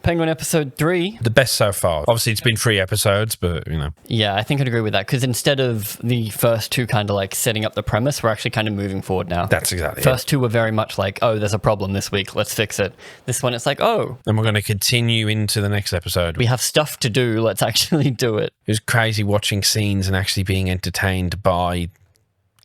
Penguin episode 3. The best so far. Obviously, it's been 3 episodes, but, you know. Yeah, I think I'd agree with that, because instead of the first 2 kind of like setting up the premise, we're actually kind of moving forward now. That's exactly it. First 2 were very much like, oh, there's a problem this week, let's fix it. This one, it's like, oh. And we're going to continue into the next episode. We have stuff to do, let's actually do it. It was crazy watching scenes and actually being entertained by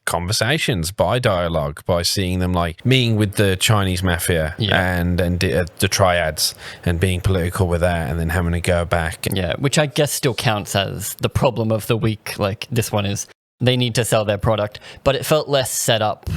conversations, by dialogue, by seeing them like meeting with the Chinese mafia and the triads and being political with that, and then having to go back. Yeah, which I guess still counts as the problem of the week. Like, this one is they need to sell their product, but it felt less set up.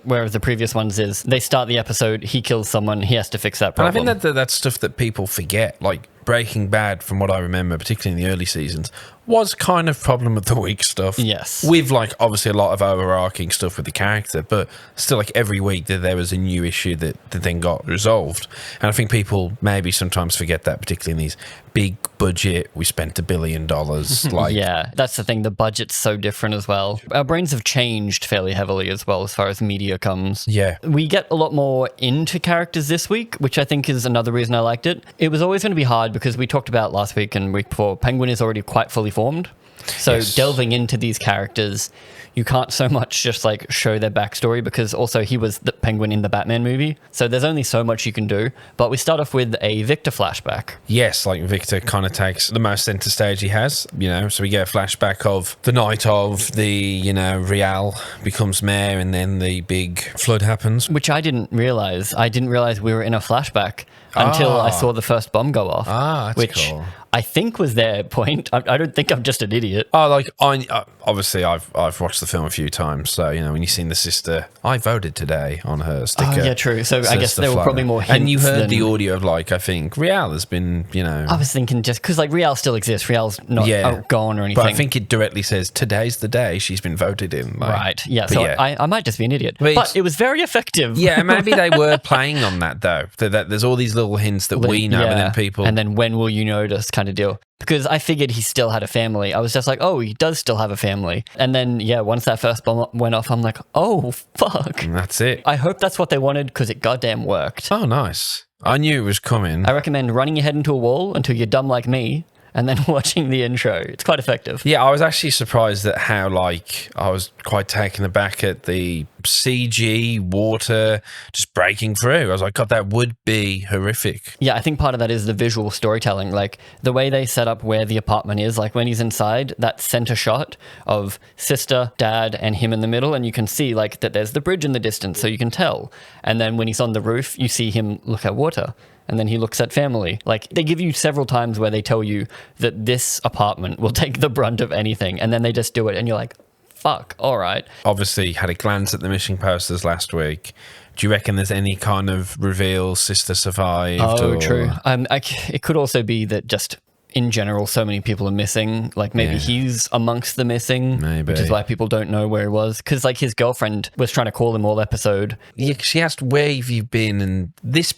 Whereas the previous ones is they start the episode, he kills someone, he has to fix that problem. And I think that's stuff that people forget. Like Breaking Bad, from what I remember, particularly in the early seasons, was kind of problem of the week stuff. Yes. With like obviously a lot of overarching stuff with the character, but still like every week there was a new issue that then got resolved. And I think people maybe sometimes forget that, particularly in these big budget, we spent $1 billion. Like, yeah, that's the thing. The budget's so different as well. Our brains have changed fairly heavily as well as far as media comes. Yeah. We get a lot more into characters this week, which I think is another reason I liked it. It was always going to be hard because we talked about last week and week before, Penguin is already quite fully formed. So delving into these characters, you can't so much just like show their backstory, because also he was the Penguin in the Batman movie. So there's only so much you can do. But we start off with a Victor flashback. Yes, like Victor kind of takes the most center stage he has, you know. So we get a flashback of the night of the, you know, Real becomes mayor and then the big flood happens. Which I didn't realize. I didn't realize we were in a flashback until I saw the first bomb go off. That's which cool. I think was their point. I don't think I'm just an idiot. Oh, like obviously I've watched the film a few times, so you know when you've seen the sister, I voted today on her sticker. Oh yeah, true. So I guess there were probably more hints. And you heard the audio of like I think Real has been, you know. I was thinking just because like Real still exists. Real's not gone or anything. But I think it directly says today's the day she's been voted in. Like, right. Yeah. So yeah. I might just be an idiot, but it was very effective. Yeah, maybe they were playing on that though. That there's all these little hints that we know, and then people. And then when will you notice kind of deal. Because I figured he still had a family. I was just like, oh, he does still have a family. And then, yeah, once that first bomb went off, I'm like, oh, fuck. And that's it. I hope that's what they wanted, because it goddamn worked. Oh, nice. I knew it was coming. I recommend running your head into a wall until you're dumb like me, and then watching the intro. It's quite effective. Yeah, I was actually surprised at how, like, I was quite taken aback at the CG water just breaking through. I was like, God, that would be horrific. Yeah, I think part of that is the visual storytelling. Like, the way they set up where the apartment is, like when he's inside, that center shot of sister, dad, and him in the middle, and you can see, like, that there's the bridge in the distance, so you can tell. And then when he's on the roof, you see him look at water. And then he looks at family. Like, they give you several times where they tell you that this apartment will take the brunt of anything. And then they just do it. And you're like, fuck, all right. Obviously, had a glance at the mission posters last week. Do you reckon there's any kind of reveal sister survived? Oh, true. It could also be that just in general, so many people are missing. Like, maybe he's amongst the missing. Maybe. Which is why people don't know where he was. Because, like, his girlfriend was trying to call him all episode. Yeah, she asked, where have you been? And this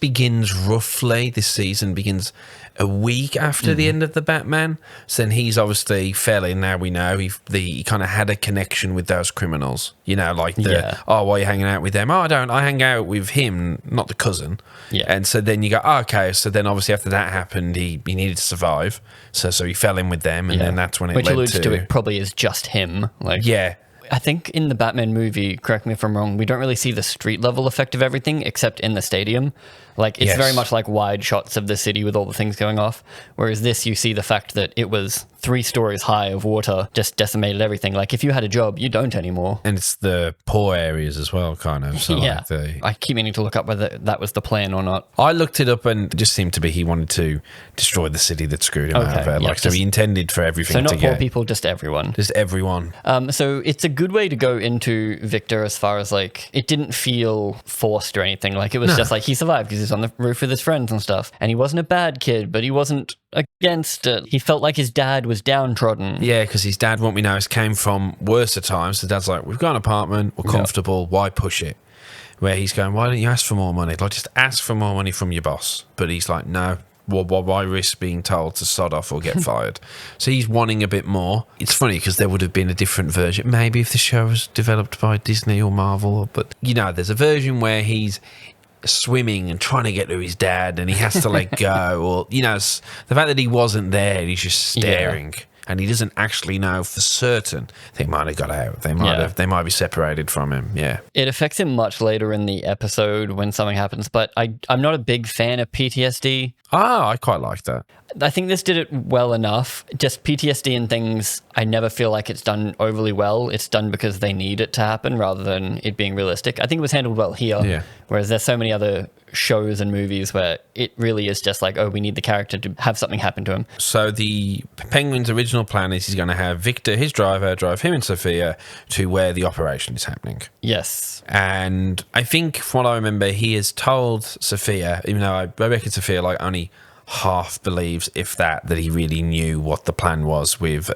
season begins a week after the end of the Batman. So then he's obviously fairly, now we know, he kind of had a connection with those criminals. You know, like why are you hanging out with them? Oh, I hang out with him, not the cousin. Yeah. And so then you go, oh, okay. So then obviously after that happened, he needed to survive. So he fell in with them, and then that's when it Which led alludes to it probably is just him. Like, yeah. I think in the Batman movie, correct me if I'm wrong, we don't really see the street level effect of everything except in the stadium. Like, it's very much like wide shots of the city with all the things going off. Whereas this, you see the fact that it was 3 stories high of water, just decimated everything. Like, if you had a job, you don't anymore. And it's the poor areas as well, kind of. So yeah. Like I keep meaning to look up whether that was the plan or not. I looked it up, and it just seemed to be he wanted to destroy the city that screwed him over. Like, so he intended for everything to get... So not poor people, just everyone. Just everyone. So it's a good way to go into Victor as far as, like, it didn't feel forced or anything. Like, it was just like, he survived because he's on the roof with his friends and stuff. And he wasn't a bad kid, but he wasn't against it. He felt like his dad was downtrodden. Yeah, because his dad, what we know, came from worse times. The dad's like, we've got an apartment, we're comfortable, why push it? Where he's going, why don't you ask for more money? Like, just ask for more money from your boss. But he's like, no, why risk being told to sod off or get fired? So he's wanting a bit more. It's funny because there would have been a different version, maybe if the show was developed by Disney or Marvel. But, you know, there's a version where he's swimming and trying to get to his dad, and he has to let go, or the fact that he wasn't there, he's just staring. Yeah. And he doesn't actually know for certain. They might have got out. They might be separated from him. Yeah. It affects him much later in the episode when something happens, but I'm not a big fan of PTSD. Ah, I quite like that. I think this did it well enough. Just PTSD and things, I never feel like it's done overly well. It's done because they need it to happen rather than it being realistic. I think it was handled well here. Yeah. Whereas there's so many other shows and movies where it really is just like, oh, we need the character to have something happen to him. So the Penguin's original plan is he's going to have Victor, his driver, drive him and Sophia to where the operation is happening. Yes. And I think from what I remember, he has told Sophia, even though I reckon Sophia only half believes, if that he really knew what the plan was with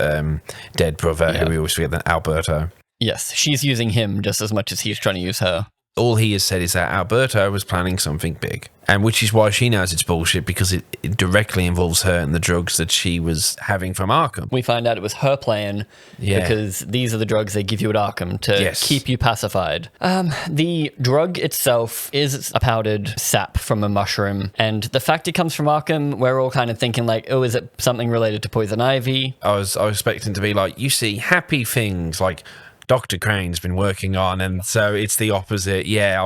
dead brother, who we always forget, that Alberto. Yes, she's using him just as much as he's trying to use her. All he has said is that Alberto was planning something big, and which is why she knows it's bullshit, because it directly involves her and the drugs that she was having from Arkham. We find out it was her plan because these are the drugs they give you at Arkham to keep you pacified. The drug itself is a powdered sap from a mushroom, and the fact it comes from Arkham, we're all kind of thinking like, oh, is it something related to poison ivy? I was expecting to be like, you see happy things like Dr. Crane's been working on, and so it's the opposite. Yeah, I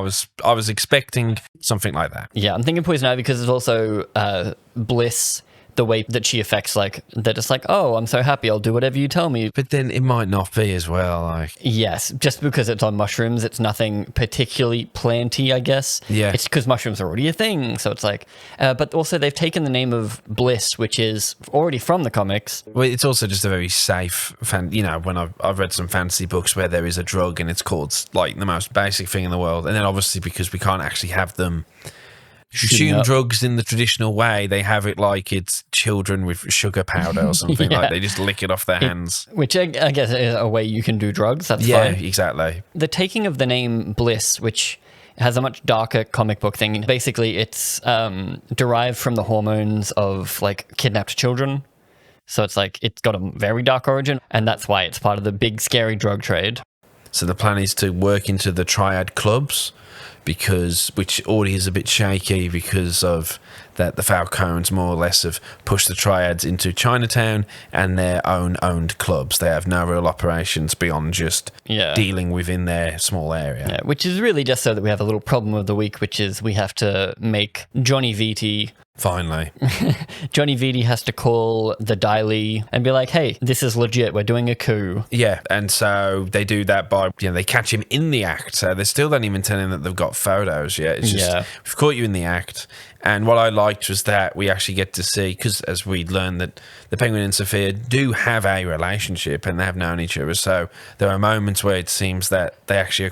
was expecting something like that. Yeah, I'm thinking poison ivy because it's also Bliss, the way that she affects, like, they're just like, oh, I'm so happy, I'll do whatever you tell me. But then it might not be as well. Like, yes, just because it's on mushrooms, it's nothing particularly planty, I guess. Yeah. It's because mushrooms are already a thing, so it's like, but also they've taken the name of Bliss, which is already from the comics. Well, it's also just a very safe, when I've read some fantasy books where there is a drug and it's called like the most basic thing in the world, and then obviously because we can't actually have them consume drugs in the traditional way, they have it like it's children with sugar powder or something. Like they just lick it off their hands. Which I guess is a way you can do drugs. That's fine. Yeah, exactly. The taking of the name Bliss, which has a much darker comic book thing. Basically, it's derived from the hormones of like kidnapped children. So it's like it's got a very dark origin, and that's why it's part of the big scary drug trade. So the plan is to work into the triad clubs, which already is a bit shaky because of that the Falcons more or less have pushed the triads into Chinatown and their own owned clubs. They have no real operations beyond just dealing within their small area. Yeah, which is really just so that we have a little problem of the week, which is we have to make Johnny Vitti. Finally. Johnny Vitti has to call the Daily and be like, hey, this is legit. We're doing a coup. Yeah, and so they do that by, they catch him in the act. So they still don't even tell him that they've got photos yet. It's just, we've caught you in the act. And what I liked was that we actually get to see, because as we learned that the Penguin and Sophia do have a relationship and they have known each other. So there are moments where it seems that they actually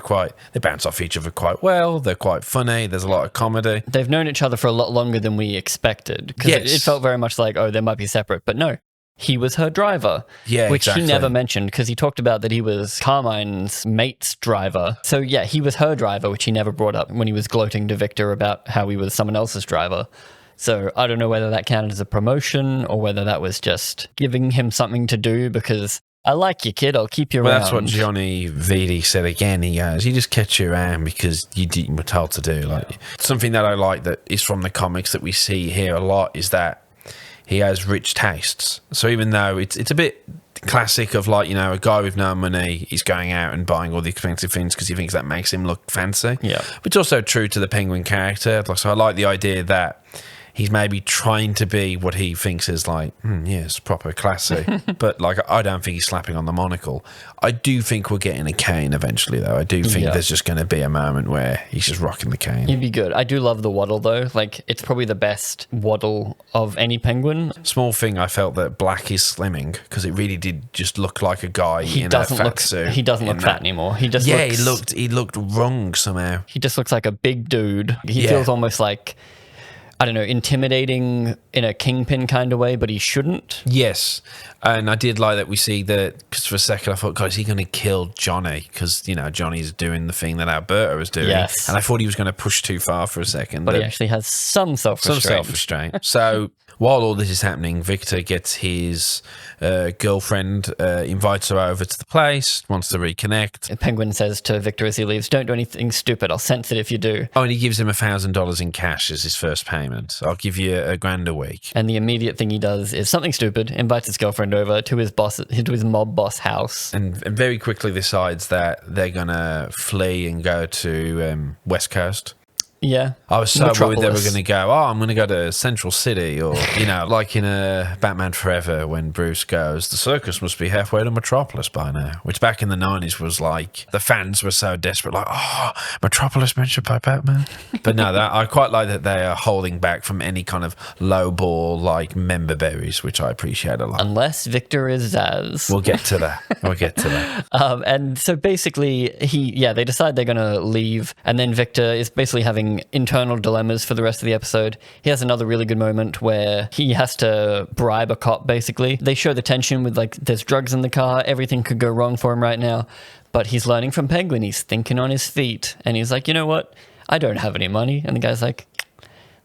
they bounce off each other quite well. They're quite funny. There's a lot of comedy. They've known each other for a lot longer than we expected. Because it felt very much like, oh, they might be separate. But no. He was her driver, which he never mentioned because he talked about that he was Carmine's mate's driver. So yeah, he was her driver, which he never brought up when he was gloating to Victor about how he was someone else's driver. So I don't know whether that counted as a promotion or whether that was just giving him something to do because I like you, kid. I'll keep you around. Well, that's what Johnny Vitti said again. He goes, you just kept you around because you were told to do. Like something that I like that is from the comics that we see here a lot is that he has rich tastes. So even though it's a bit classic of like, a guy with no money, he's going out and buying all the expensive things because he thinks that makes him look fancy. Yeah. But it's also true to the Penguin character. So I like the idea that he's maybe trying to be what he thinks is like, yes, proper classy. But like, I don't think he's slapping on the monocle. I do think we're getting a cane eventually, though. I do think there's just going to be a moment where he's just rocking the cane. He'd be good. I do love the waddle, though. Like, it's probably the best waddle of any penguin. Small thing, I felt that Black is slimming because it really did just look like a guy in a fat suit. He doesn't look fat anymore. He just he looked wrong somehow. He just looks like a big dude. He feels almost like I don't know, intimidating in a kingpin kind of way, but he shouldn't. Yes. And I did like that we see that, because for a second I thought, God, is he going to kill Johnny? Because, you know, Johnny's doing the thing that Alberta was doing. Yes. And I thought he was going to push too far for a second. But he actually has some self-restraint. Some self-restraint. So while all this is happening, Victor gets his girlfriend, invites her over to the place, wants to reconnect. And Penguin says to Victor as he leaves, don't do anything stupid. I'll sense it if you do. Oh, and he gives him $1,000 in cash as his first payment. I'll give you $1,000 a week. And the immediate thing he does is something stupid, invites his girlfriend over to his mob boss house. And very quickly decides that they're going to flee and go to West Coast. Yeah. I was so worried they were Metropolis. going to go, I'm going to go to Central City, or, you know, like in Batman Forever when Bruce goes, the circus must be halfway to Metropolis by now, which back in the 90s was like, the fans were so desperate, like, Metropolis mentioned by Batman. But no, I quite like that they are holding back from any kind of low ball, like, member berries, which I appreciate a lot. Unless Victor is Zaz. We'll get to that. And so basically, they decide they're going to leave, and then Victor is basically having internal dilemmas for the rest of the episode. He has another really good moment where he has to bribe a cop, basically. They show the tension with, like, there's drugs in the car, everything could go wrong for him right now, but he's learning from Penguin, he's thinking on his feet, and he's like, you know what? I don't have any money. And the guy's like,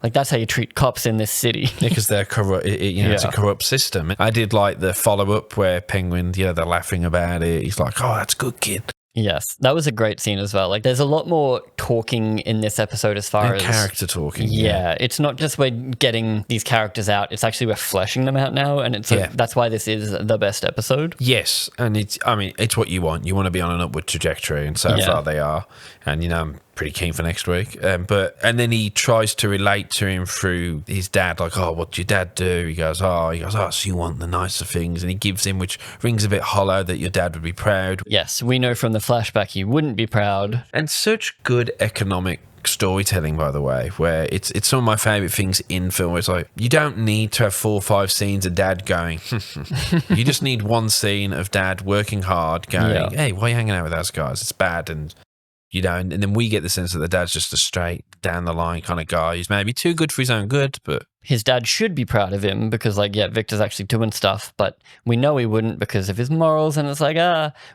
that's how you treat cops in this city. Because they're corrupt, it's a corrupt system. I did like the follow-up where Penguin, they're laughing about it. He's like, that's good, kid. Yes, that was a great scene as well. Like, there's a lot more talking in this episode as far as character talking. Yeah, it's not just we're getting these characters out; it's actually we're fleshing them out now, and that's why this is the best episode. Yes, and it's what you want. You want to be on an upward trajectory, and so far they are. And I'm pretty keen for next week. And then he tries to relate to him through his dad, like, what'd your dad do? He goes, so you want the nicer things, and he gives him, which rings a bit hollow, that your dad would be proud. Yes, we know from the flashback he wouldn't be proud. And such good economic storytelling, by the way, where it's some of my favourite things in film, where it's like, you don't need to have 4 or 5 scenes of dad going, you just need one scene of dad working hard, going, hey, why are you hanging out with those guys? It's bad. And and then we get the sense that the dad's just a straight down the line kind of guy. He's maybe too good for his own good, but his dad should be proud of him because, Victor's actually doing stuff, but we know he wouldn't because of his morals, and it's like,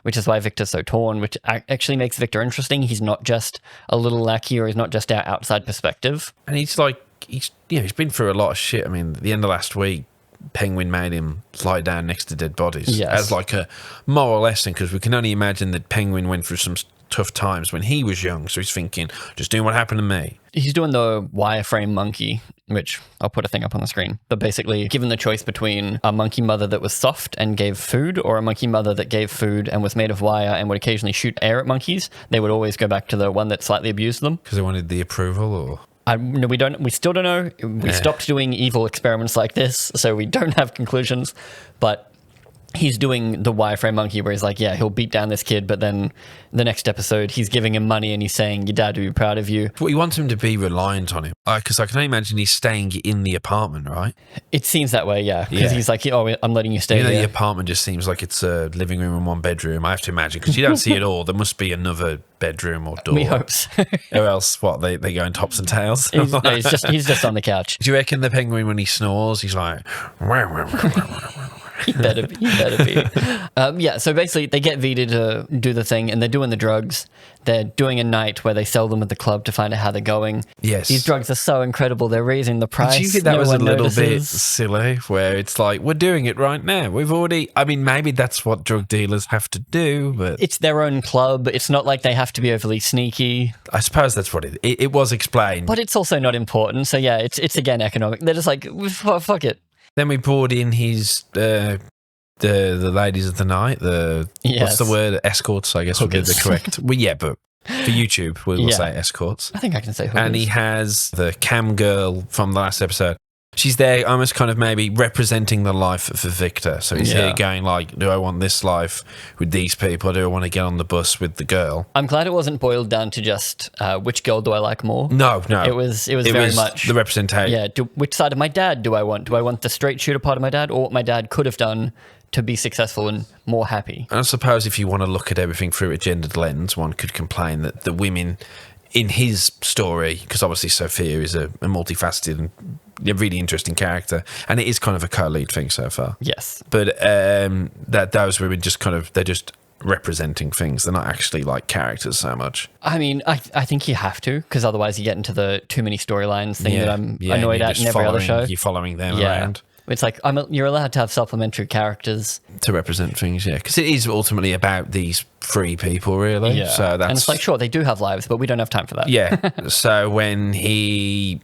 which is why Victor's so torn, which actually makes Victor interesting. He's not just a little lackey, or he's not just our outside perspective. And he's been through a lot of shit. I mean, at the end of last week, Penguin made him lie down next to dead bodies as like a moral lesson, because we can only imagine that Penguin went through some tough times when he was young, so he's thinking, just doing what happened to me. He's doing the wireframe monkey, which I'll put a thing up on the screen, but basically given the choice between a monkey mother that was soft and gave food, or a monkey mother that gave food and was made of wire and would occasionally shoot air at monkeys, they would always go back to the one that slightly abused them. Because they wanted the approval, or? No, we still don't know. We stopped doing evil experiments like this, so we don't have conclusions, but he's doing the wireframe monkey where he's like, he'll beat down this kid, but then the next episode he's giving him money and he's saying, your dad would be proud of you. Well, he wants him to be reliant on him, because I can imagine he's staying in the apartment, right? It seems that way, because he's like, I'm letting you stay there. The apartment just seems like it's a living room and 1 bedroom, I have to imagine, because you don't see it all. There must be another bedroom or door. We hope so. Or else, they go in tops and tails? He's just on the couch. Do you reckon the Penguin, when he snores, he's like... He better be. So basically they get Vita to do the thing, and they're doing the drugs. They're doing a night where they sell them at the club to find out how they're going. Yes. These drugs are so incredible. They're raising the price. Do you think that was a little bit notices. silly, where it's like, we're doing it right now. We've already... I mean, maybe that's what drug dealers have to do, but... It's their own club. It's not like they have to be overly sneaky. I suppose that's what it was explained. But it's also not important. So it's again economic. They're just like, fuck it. Then we brought in his the ladies of the night. What's the word? Escorts, I guess would be the correct. Well, but for YouTube we'll say escorts. I think I can say hookers. And he has the cam girl from the last episode. She's there almost kind of maybe representing the life for Victor. So he's here going like, do I want this life with these people? Do I want to get on the bus with the girl? I'm glad it wasn't boiled down to just which girl do I like more. No. It was very much the representation. Yeah, which side of my dad do I want? Do I want the straight shooter part of my dad, or what my dad could have done to be successful and more happy? And I suppose if you want to look at everything through a gendered lens, one could complain that the women in his story, because obviously Sophia is a multifaceted and a really interesting character, and it is kind of a co-lead thing so far. Yes. But that those women just kind of, they're just representing things. They're not actually like characters so much. I mean, I think you have to, because otherwise you get into the too many storylines thing that I'm annoyed at in every other show. You're following them around. It's like you're allowed to have supplementary characters to represent things, because it is ultimately about these three people, really. Yeah. So that's, and it's like, sure, they do have lives, but we don't have time for that. Yeah. So when he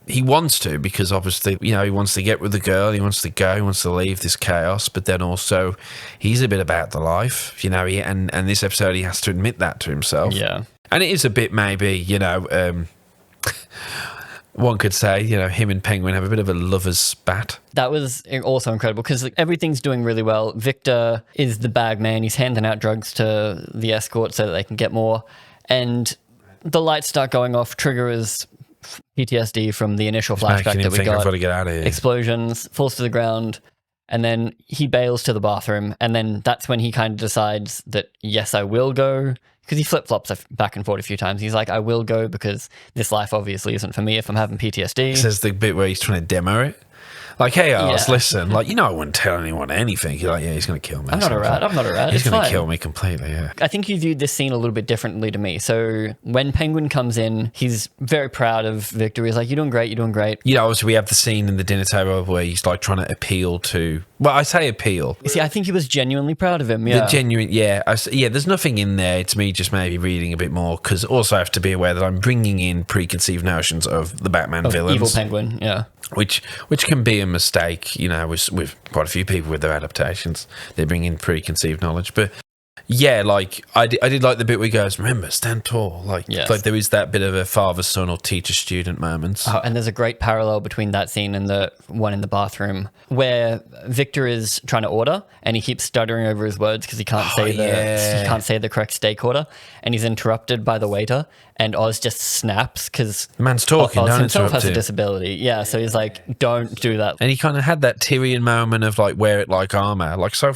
wants to, because obviously, he wants to get with the girl, he wants to go, he wants to leave this chaos, but then also he's a bit about the life, and this episode he has to admit that to himself. Yeah. And it is a bit maybe, one could say, him and Penguin have a bit of a lover's spat. That was also incredible because everything's doing really well. Victor is the bag man. He's handing out drugs to the escort so that they can get more. And the lights start going off. Trigger is PTSD from the initial flashback that we got. I've got to get out of here. Explosions, falls to the ground. And then he bails to the bathroom. And then that's when he kind of decides that, yes, I will go. Because he flip-flops back and forth a few times. He's like, I will go because this life obviously isn't for me if I'm having PTSD. He says the bit where he's trying to demo it. Like, hey, Oz, listen. Like, I wouldn't tell anyone anything. He's like, yeah, he's going to kill me. I'm not a rat. He's going to kill me completely, yeah. I think you viewed this scene a little bit differently to me. So when Penguin comes in, he's very proud of Victor. He's like, you're doing great, you're doing great. Obviously we have the scene in the dinner table where he's like trying to appeal to... Well, I say appeal. You see, I think he was genuinely proud of him, yeah. The genuine, there's nothing in there. It's me just maybe reading a bit more, because also I have to be aware that I'm bringing in preconceived notions of the Batman villains. Evil Penguin, yeah. Which can be a mistake, with quite a few people with their adaptations. They bring in preconceived knowledge. But yeah, like I did like the bit where he goes, remember, stand tall. Like there is that bit of a father-son or teacher-student moment. Oh, and there's a great parallel between that scene and the one in the bathroom where Victor is trying to order and he keeps stuttering over his words because he can't say the correct steak order, and he's interrupted by the waiter, and Oz just snaps because the man's talking. Oz don't himself interrupt has him. a disability. Yeah, so he's like, don't do that. And he kind of had that Tyrion moment of like, wear it like armor. Like, so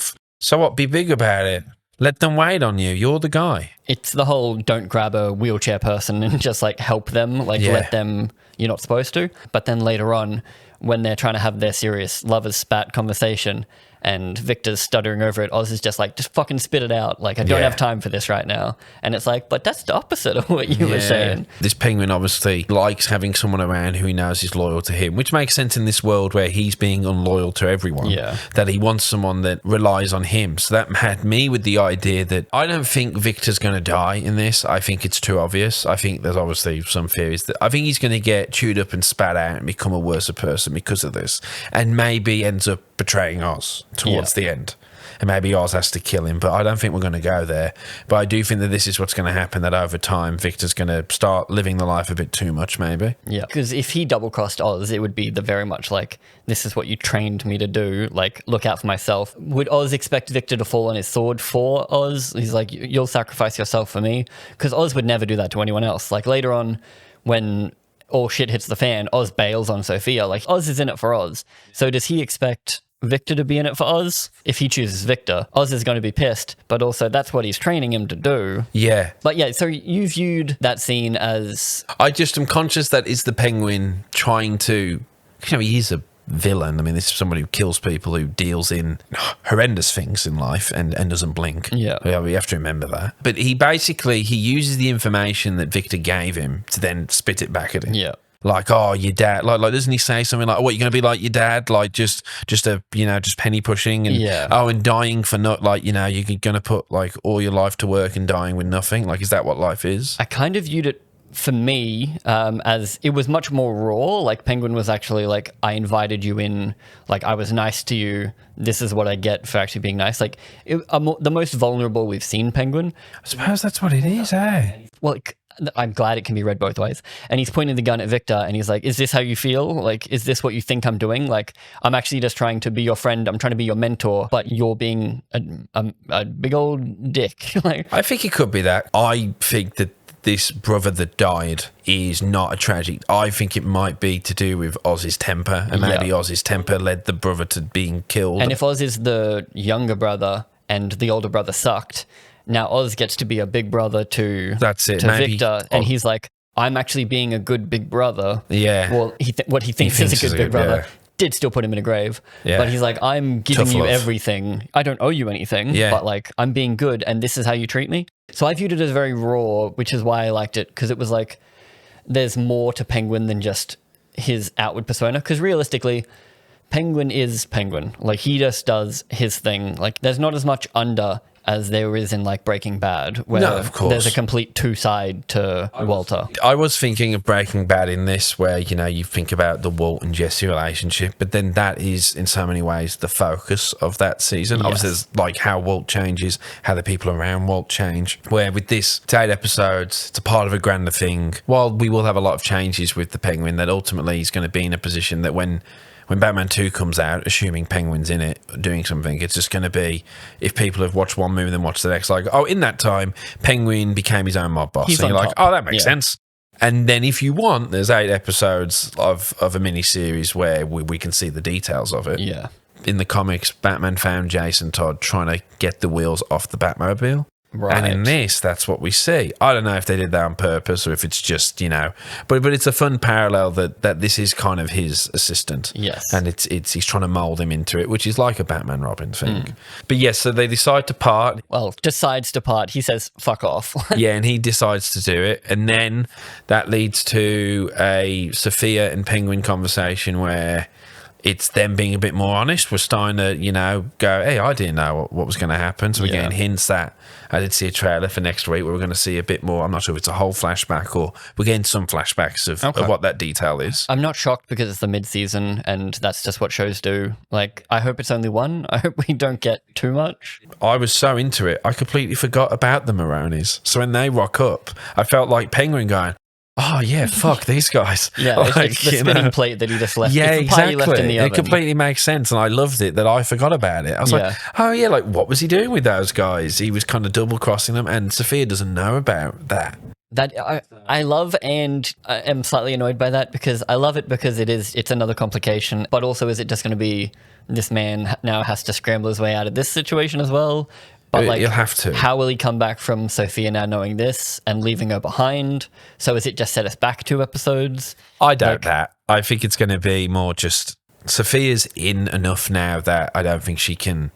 what? Be big about it. Let them wait on you. You're the guy. It's the whole don't grab a wheelchair person and just like help them, let them, you're not supposed to. But then later on, when they're trying to have their serious lovers spat conversation and Victor's stuttering over it, Oz is just like, just fucking spit it out. Like, I don't have time for this right now. And it's like, but that's the opposite of what you were saying. This Penguin obviously likes having someone around who he knows is loyal to him, which makes sense in this world where he's being unloyal to everyone. Yeah. That he wants someone that relies on him. So that had me with the idea that I don't think Victor's going to die in this. I think it's too obvious. I think there's obviously some theories that I think he's going to get chewed up and spat out and become a worse person because of this, and maybe ends up betraying Oz towards the end, and maybe Oz has to kill him, but I don't think we're going to go there. But I do think that this is what's going to happen, that over time Victor's going to start living the life a bit too much, maybe. Yeah, because if he double-crossed Oz, it would be the very much like, this is what you trained me to do, like, look out for myself. Would Oz expect Victor to fall on his sword for Oz? He's like, you'll sacrifice yourself for me? Because Oz would never do that to anyone else. Like, later on, when all shit hits the fan, Oz bails on Sophia. Like, Oz is in it for Oz. So does he expect Victor to be in it for Oz? If he chooses Victor, Oz is going to be pissed, but also that's what he's training him to do. Yeah. But yeah, so you viewed that scene as... I just am conscious that is the Penguin trying to... he is a villain. I mean, this is someone who kills people, who deals in horrendous things in life and doesn't blink. Yeah. We have to remember that. But he uses the information that Victor gave him to then spit it back at him. Yeah. Like, oh, your dad, like doesn't he say something like, oh, what, you're going to be like your dad? Like, just penny pushing and, and dying for not, like, you're going to put, like, all your life to work and dying with nothing? Like, is that what life is? I kind of viewed it, for me, as it was much more raw. Like, Penguin was actually like, I invited you in, like, I was nice to you. This is what I get for actually being nice. Like, the most vulnerable we've seen Penguin. I suppose that's what it is, eh? Well, I'm glad it can be read both ways. And he's pointing the gun at Victor and he's like, is this how you feel? Like, is this what you think I'm doing? Like, I'm actually just trying to be your friend. I'm trying to be your mentor, but you're being a big old dick. Like, I think it could be that. I think that this brother that died is not a tragedy. I think it might be to do with Oz's temper, and maybe Oz's temper led the brother to being killed. And if Oz is the younger brother and the older brother sucked, now Oz gets to be a big brother to That's it. to Maybe Victor, and he's like, I'm actually being a good big brother. Yeah. Well, what he thinks is a good big brother. yeah. Did still put him in a grave. Yeah. But he's like, I'm giving Tough you love. everything. I don't owe you anything. Yeah. But like, I'm being good, and this is how you treat me. So I viewed it as very raw, which is why I liked it, because it was like, there's more to Penguin than just his outward persona. Because realistically, Penguin is Penguin. Like, he just does his thing. Like, there's not as much under as there is in like Breaking Bad, where No, of course. there's a complete two-side to Walter. I was thinking of Breaking Bad in this, where, you know, you think about the Walt and Jesse relationship, but then that is in so many ways the focus of that season. Yes. Obviously, there's like how Walt changes, how the people around Walt change, where with this, it's 8 episodes, it's a part of a grander thing. While we will have a lot of changes with the Penguin, that ultimately he's going to be in a position that when Batman 2 comes out, assuming Penguin's in it doing something, it's just going to be, if people have watched one movie then watch the next, like, oh, in that time, Penguin became his own mob boss. He's and you're on like, top. oh, that makes sense. And then if you want, there's 8 episodes of a mini-series where we can see the details of it. Yeah. In the comics, Batman found Jason Todd trying to get the wheels off the Batmobile. Right. And in this, that's what we see. I don't know if they did that on purpose or if it's just, you know, but it's a fun parallel that this is kind of his assistant. Yes. And it's he's trying to mold him into it, which is like a Batman Robin thing. But yes, so they decide to part. Well, decides to part. He says, fuck off. Yeah, and he decides to do it. And then that leads to a Sophia and Penguin conversation where it's them being a bit more honest. We're starting to, you know, go, hey, I didn't know what was going to happen. So we're getting hints that I did see a trailer for next week where we're going to see a bit more. I'm not sure if it's a whole flashback or we're getting some flashbacks of what that detail is. I'm not shocked because it's the mid-season and that's just what shows do. Like, I hope it's only one. I hope we don't get too much. I was so into it, I completely forgot about the Maronis. So when they rock up, I felt like Penguin going, oh, yeah, fuck these guys. Yeah, like, it's the spinning plate that he just left. Yeah, it's the pie exactly. he left in the oven. It completely makes sense, and I loved it that I forgot about it. I was like, oh, yeah, like, what was he doing with those guys? He was kind of double-crossing them, and Sophia doesn't know about that. That I love, and I am slightly annoyed by that because I love it because it's another complication, but also is it just going to be this man now has to scramble his way out of this situation as well? But like, you'll have to. How will he come back from Sophia now knowing this and leaving her behind? So is it just set us back 2 episodes? I doubt that. I think it's going to be more just Sophia's in enough now that I don't think she can.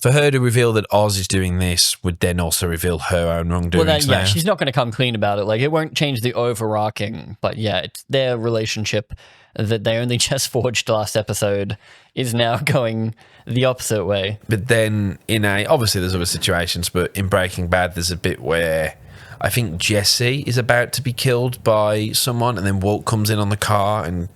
For her to reveal that Oz is doing this would then also reveal her own wrongdoings. Well, she's not going to come clean about it. Like, it won't change the overarching, but yeah, it's their relationship that they only just forged last episode is now going the opposite way. But then obviously there's other situations, but in Breaking Bad there's a bit where I think Jesse is about to be killed by someone, and then Walt comes in on the car and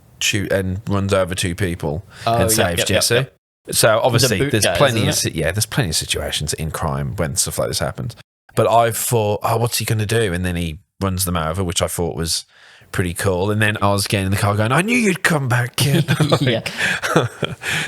runs over 2 people and saves Jesse. Yep. So obviously The boot there's guys, there's plenty of situations in crime when stuff like this happens. But I thought, oh, what's he going to do? And then he runs them over, which I thought was pretty cool. And then I was getting in the car going, I knew you'd come back, kid.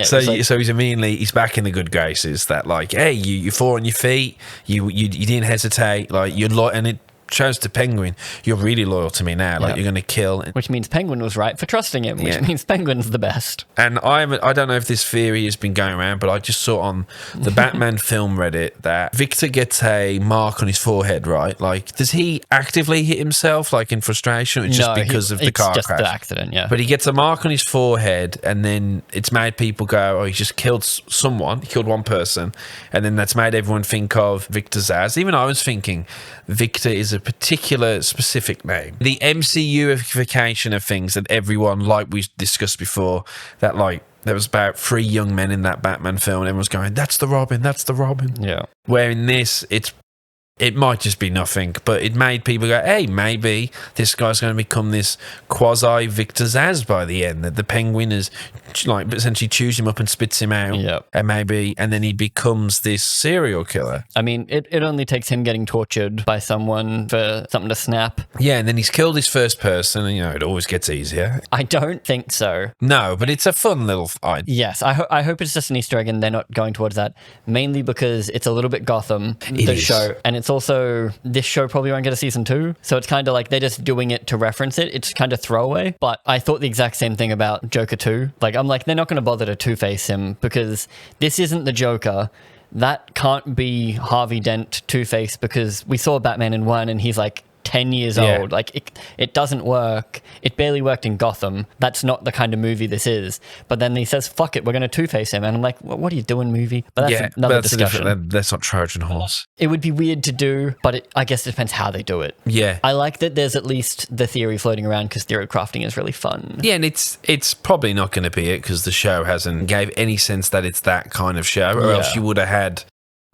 So he's back in the good graces. That like, hey, you fought on your feet. You didn't hesitate. Like and it shows to Penguin, you're really loyal to me now. Like, you're going to kill. Which means Penguin was right for trusting him, which means Penguin's the best. And I don't know if this theory has been going around, but I just saw on the Batman film Reddit that Victor gets a mark on his forehead, right? Like, does he actively hit himself, like, in frustration, or just because of the car crash? It's just the accident, yeah. But he gets a mark on his forehead, and then it's made people go, oh, he just killed someone. He killed one person. And then that's made everyone think of Victor Zsasz. Even I was thinking Victor is a particular specific name. The MCU-ification of things that everyone, like we discussed before, that like there was about 3 young men in that Batman film and everyone's going, that's the Robin, that's the Robin. Yeah. Where in this, it might just be nothing, but it made people go, hey, maybe this guy's going to become this quasi Victor Zsasz by the end, that the Penguin is like essentially chews him up and spits him out. Yep. And then he becomes this serial killer. I mean, it only takes him getting tortured by someone for something to snap. Yeah, and then he's killed his first person, and it always gets easier. I don't think so. No, but it's a fun little idea. Yes, I hope it's just an Easter egg and they're not going towards that, mainly because it's a little bit Gotham, the show, and it's also, this show probably won't get a season 2, so it's kind of like they're just doing it to reference it. It's kind of throwaway, but I thought the exact same thing about Joker 2. Like, I'm like, they're not going to bother to two-face him because this isn't the Joker that can't be Harvey Dent Two-Face because we saw Batman in 1 and he's like 10 years old. Like it doesn't work. It barely worked in Gotham. That's not the kind of movie this is. But then he says, fuck it, we're going to Two-Face him. And I'm like, what are you doing, movie? But that's another discussion. That's not Trojan horse. It would be weird to do, but I guess it depends how they do it. Yeah. I like that there's at least the theory floating around because theory crafting is really fun. Yeah, and it's probably not going to be it because the show hasn't gave any sense that it's that kind of show, or else you would have had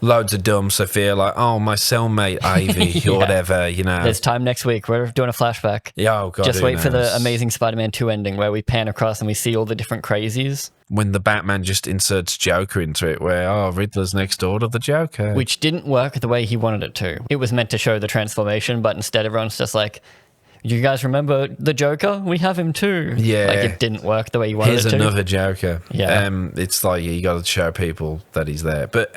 loads of dumb Sophia like, oh, my cellmate Ivy or whatever, you know. There's time next week. We're doing a flashback. Yeah, oh God. Just wait for the Amazing Spider-Man 2 ending where we pan across and we see all the different crazies. When the Batman just inserts Joker into it where, Riddler's next door to the Joker. Which didn't work the way he wanted it to. It was meant to show the transformation, but instead everyone's just like, you guys remember the Joker? We have him too. Yeah. Like it didn't work the way you wanted Here's it to. another Joker. Yeah. It's like you got to show people that he's there. But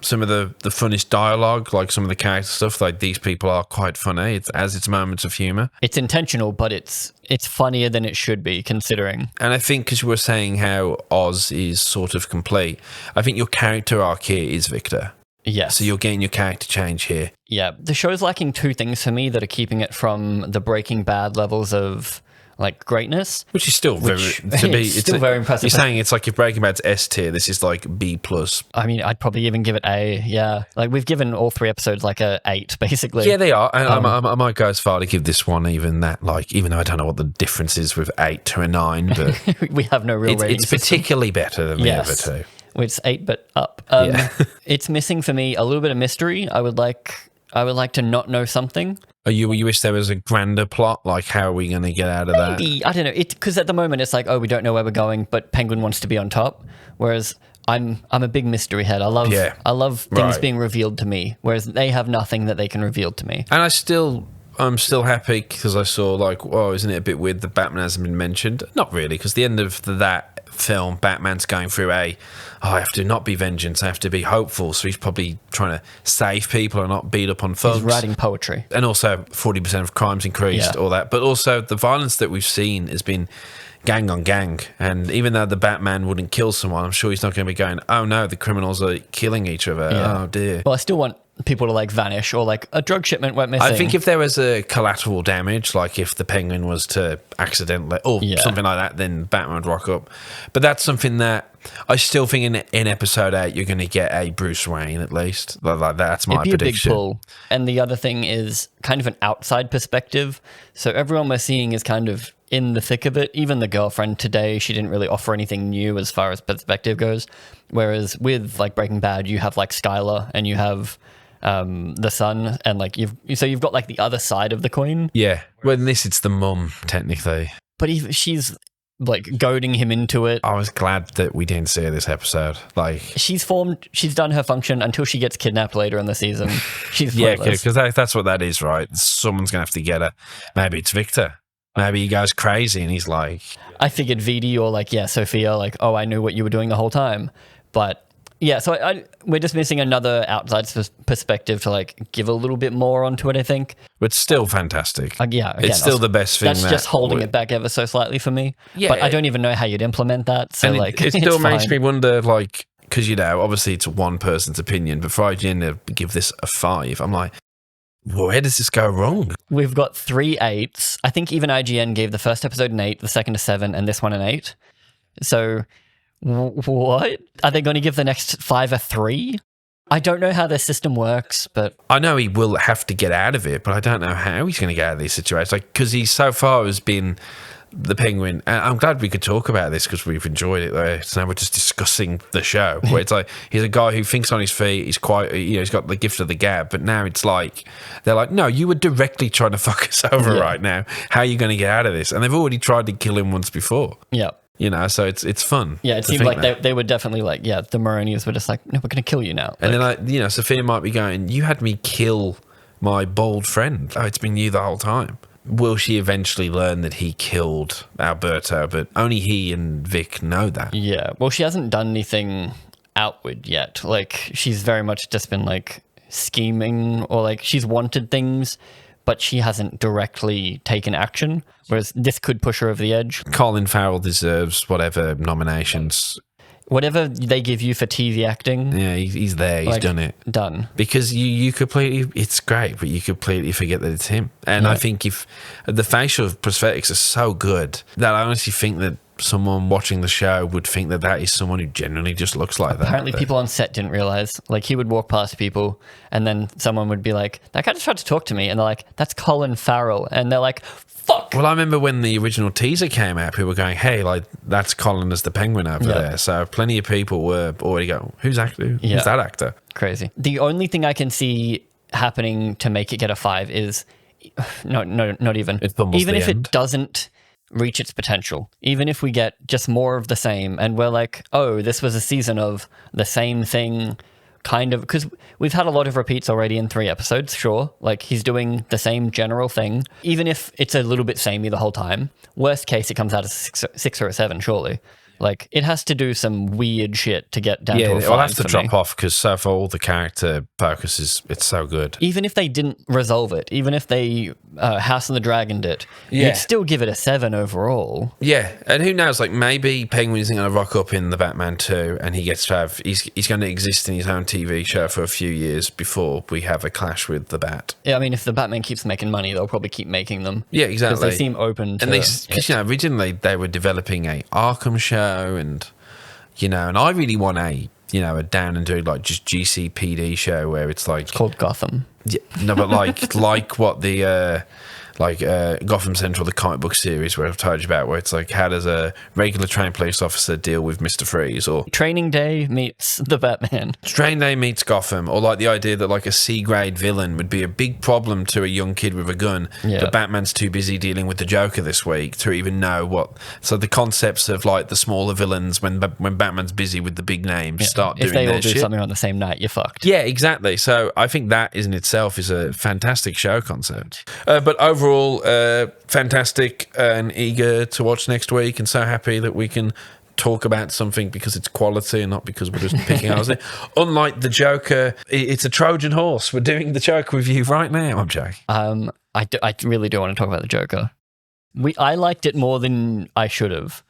some of the funniest dialogue, like some of the character stuff, like these people are quite funny. It has its moments of humour. It's intentional, but it's funnier than it should be, considering. And I think because you were saying how Oz is sort of complete, I think your character arc here is Victor. Yes. So you're getting your character change here. Yeah. The show's lacking two things for me that are keeping it from the Breaking Bad levels of like greatness. Which is still very impressive. You're saying it's like if Breaking Bad's S tier, this is like B+. I mean, I'd probably even give it A, yeah. Like we've given all 3 episodes like a 8, basically. Yeah, they are. And I might go as far to give this one even that, like, even though I don't know what the difference is with 8 to a 9, but we have no real rating it's particularly better than the other two. It's 8 but up. It's missing for me a little bit of mystery. I would like to not know something. You wish there was a grander plot? Like, how are we going to get out of that? Maybe. I don't know. Because at the moment it's like, we don't know where we're going, but Penguin wants to be on top. Whereas I'm a big mystery head. I love things being revealed to me, whereas they have nothing that they can reveal to me. And I'm still happy because I saw like, isn't it a bit weird that Batman hasn't been mentioned? Not really, because the end of that film, Batman's going through I have to not be vengeance, I have to be hopeful. So he's probably trying to save people and not beat up on thugs. He's writing poetry. And also 40% of crimes increased, all that. But also the violence that we've seen has been gang on gang. And even though the Batman wouldn't kill someone, I'm sure he's not going to be going, oh no, the criminals are killing each other. Yeah. Oh dear. Well, I still want people to like vanish or like a drug shipment went missing. I think if there was a collateral damage, like if the Penguin was to accidentally or something like that, then Batman would rock up. But that's something that I still think in episode 8 you're going to get a Bruce Wayne at least. Like that's my prediction. A big pull. And the other thing is kind of an outside perspective. So everyone we're seeing is kind of in the thick of it. Even the girlfriend today, she didn't really offer anything new as far as perspective goes. Whereas with like Breaking Bad, you have like Skylar and you have the son, and like you've got like the other side of the coin. Yeah. Well, in this, it's the mum technically, but she's like goading him into it. I was glad that we didn't see her this episode. Like she's done her function until she gets kidnapped later in the season. She's because that's what that is, right? Someone's gonna have to get her. Maybe it's Victor. Maybe he goes crazy and he's like, I figured VD or like Sophia, like, oh, I knew what you were doing the whole time, but. Yeah, so we're just missing another outside perspective to like give a little bit more onto it, I think. But still fantastic. Again, it's still the best thing. That's just holding it back ever so slightly for me. Yeah, but I don't even know how you'd implement that. So and like, it still makes me wonder, like, because obviously it's one person's opinion. But for IGN to give this a 5, I'm like, where does this go wrong? We've got 3 8s. I think even IGN gave the first episode an 8, the second a 7, and this one an 8. So. What? Are they going to give the next 5 a 3? I don't know how their system works, but... I know he will have to get out of it, but I don't know how he's going to get out of these situations. Like, because he so far has been the Penguin. And I'm glad we could talk about this because we've enjoyed it. Though. So now we're just discussing the show, where it's like he's a guy who thinks on his feet. He's quite, he's got the gift of the gab. But now it's like they're like, no, you were directly trying to fuck us over right now. How are you going to get out of this? And they've already tried to kill him once before. Yeah. So it's fun. Yeah, it seemed like they were definitely like, the Maronis were just like, no, we're going to kill you now. And then, Sophia might be going, you had me kill my bald friend. Oh, it's been you the whole time. Will she eventually learn that he killed Alberto, but only he and Vic know that? Yeah, well, she hasn't done anything outward yet. Like, she's very much just been like scheming or like she's wanted things, but she hasn't directly taken action, whereas this could push her over the edge. Colin Farrell deserves whatever nominations. whatever they give you for TV acting, Yeah, he's there. He's like, done it. Done. Because you completely, it's great, but you completely forget that it's him. And I think if the facial prosthetics are so good that I honestly think that someone watching the show would think that that is someone who genuinely just looks like that. Apparently people on set didn't realize. Like, he would walk past people and then someone would be like, that guy just tried to talk to me. And they're like, that's Colin Farrell. And they're like, fuck. Well, I remember when the original teaser came out, people were going, hey, like, that's Colin as the penguin over there. So plenty of people were already going, who's that actor? Crazy. The only thing I can see happening to make it get a 5 is, no, not even. It's almost even the if end. it doesn't reach its potential, even if we get just more of the same and we're like, oh, this was a season of the same thing, kind of, because we've had a lot of repeats already in 3 episodes. Sure, like, he's doing the same general thing, even if it's a little bit samey the whole time. Worst case, it comes out as a 6 or a 7, surely. Like, it has to do some weird shit to get down to a 5. It'll have to for drop me. off because so for all the character focuses, it's so good. Even if they didn't resolve it, even if they House and the Dragoned it, Yeah. you'd still give it a 7 overall. Yeah, and who knows? Like, maybe Penguin isn't going to rock up in the Batman 2, and he gets to have he's going to exist in his own TV show for a few years before we have a clash with the Bat. Yeah, I mean, if the Batman keeps making money, they'll probably keep making them. Yeah, Because exactly. they seem open to And because originally they were developing a Arkham show, and and I really want a down and do like just GCPD show where it's like called Gotham. Yeah, no, but like what the Gotham Central, the comic book series where I've told you about, where it's like, how does a regular trained police officer deal with Mr. Freeze, or Training Day meets the Batman. Training Day meets Gotham, or like the idea that like a C-grade villain would be a big problem to a young kid with a gun, but Batman's too busy dealing with the Joker this week to even know what. So the concepts of like the smaller villains when Batman's busy with the big names start doing if they their all do shit. something on the same night, you're fucked. Yeah, exactly. So I think that in itself is a fantastic show concept. But overall, fantastic and eager to watch next week, and so happy that we can talk about something because it's quality and not because we're just picking out. Unlike the Joker, it's a Trojan horse. We're doing the Joker review right now. I'm joking. I really do want to talk about the Joker. I liked it more than I should have.